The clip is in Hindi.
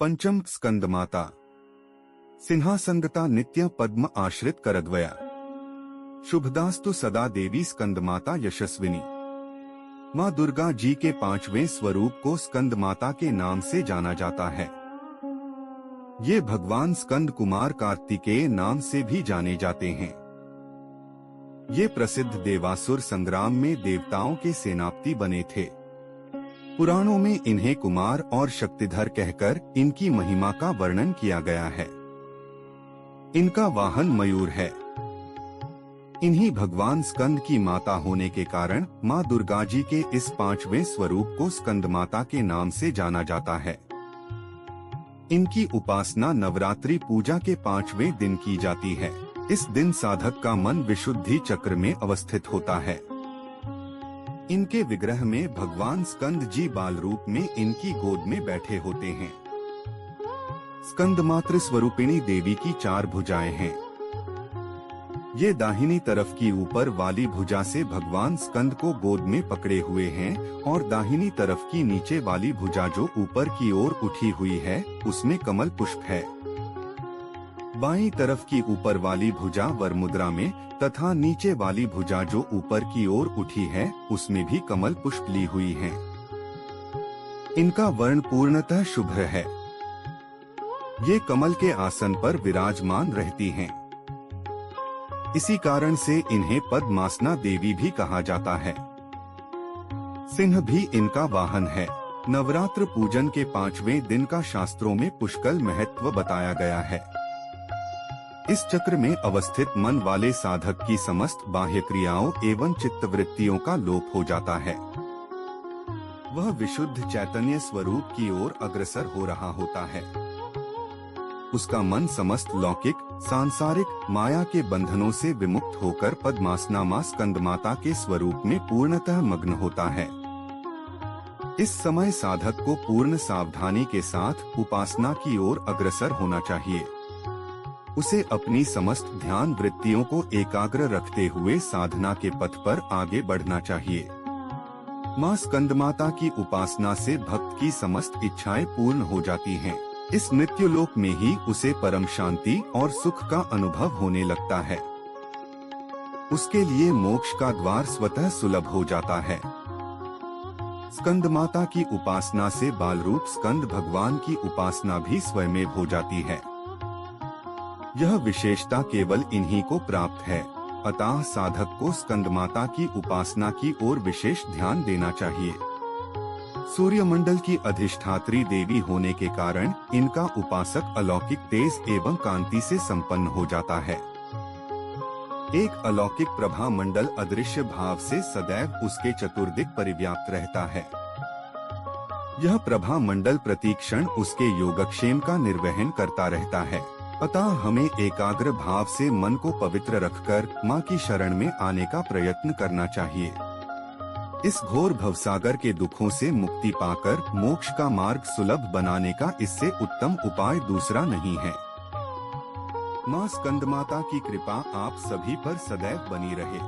पंचम स्कंदमाता सिंहासनगता नित्य पद्म आश्रित करद्वया शुभदास्तु सदा देवी स्कंदमाता यशस्विनी। माँ दुर्गा जी के 5वें स्वरूप को स्कंदमाता के नाम से जाना जाता है। ये भगवान स्कंद कुमार कार्तिकेय नाम से भी जाने जाते हैं। ये प्रसिद्ध देवासुर संग्राम में देवताओं के सेनापति बने थे। पुराणों में इन्हें कुमार और शक्तिधर कहकर इनकी महिमा का वर्णन किया गया है। इनका वाहन मयूर है। इन्हीं भगवान स्कंद की माता होने के कारण माँ दुर्गा जी के इस 5वें स्वरूप को स्कंदमाता के नाम से जाना जाता है। इनकी उपासना नवरात्रि पूजा के 5वें दिन की जाती है। इस दिन साधक का मन विशुद्धि चक्र में अवस्थित होता है। इनके विग्रह में भगवान स्कंद जी बाल रूप में इनकी गोद में बैठे होते हैं। स्कंदमात्र स्वरूपिणी देवी की 4 भुजाएं हैं। ये दाहिनी तरफ की ऊपर वाली भुजा से भगवान स्कंद को गोद में पकड़े हुए हैं और दाहिनी तरफ की नीचे वाली भुजा जो ऊपर की ओर उठी हुई है उसमें कमल पुष्प है। बाईं तरफ की ऊपर वाली भुजा वर मुद्रा में तथा नीचे वाली भुजा जो ऊपर की ओर उठी है उसमें भी कमल पुष्प ली हुई है। इनका वर्ण पूर्णतः शुभ्र है। ये कमल के आसन पर विराजमान रहती हैं। इसी कारण से इन्हें पद्मासना देवी भी कहा जाता है। सिंह भी इनका वाहन है। नवरात्र पूजन के 5वें दिन का शास्त्रों में पुष्कल महत्व बताया गया है। इस चक्र में अवस्थित मन वाले साधक की समस्त बाह्य क्रियाओं एवं चित्तवृत्तियों का लोप हो जाता है। वह विशुद्ध चैतन्य स्वरूप की ओर अग्रसर हो रहा होता है। उसका मन समस्त लौकिक सांसारिक माया के बंधनों से विमुक्त होकर पद्मासना मां स्कंदमाता के स्वरूप में पूर्णतः मग्न होता है। इस समय साधक को पूर्ण सावधानी के साथ उपासना की ओर अग्रसर होना चाहिए। उसे अपनी समस्त ध्यान वृत्तियों को एकाग्र रखते हुए साधना के पथ पर आगे बढ़ना चाहिए। मां स्कंदमाता की उपासना से भक्त की समस्त इच्छाएं पूर्ण हो जाती हैं। इस मृत्युलोक में ही उसे परम शांति और सुख का अनुभव होने लगता है। उसके लिए मोक्ष का द्वार स्वतः सुलभ हो जाता है। स्कंदमाता की उपासना से बालरूप स्कंद भगवान की उपासना भी स्वयमेव हो जाती है। यह विशेषता केवल इन्हीं को प्राप्त है। अतः साधक को स्कंदमाता की उपासना की ओर विशेष ध्यान देना चाहिए। सूर्यमंडल की अधिष्ठात्री देवी होने के कारण इनका उपासक अलौकिक तेज एवं कांति से संपन्न हो जाता है। एक अलौकिक प्रभा मंडल अदृश्य भाव से सदैव उसके चतुर्दिक परिव्याप्त रहता है। यह प्रभा मंडल प्रतिक्षण उसके योगक्षेम का निर्वहन करता रहता है। अतः हमें एकाग्र भाव से मन को पवित्र रखकर मां की शरण में आने का प्रयत्न करना चाहिए। इस घोर भवसागर के दुखों से मुक्ति पाकर मोक्ष का मार्ग सुलभ बनाने का इससे उत्तम उपाय दूसरा नहीं है। मां स्कंदमाता की कृपा आप सभी पर सदैव बनी रहे।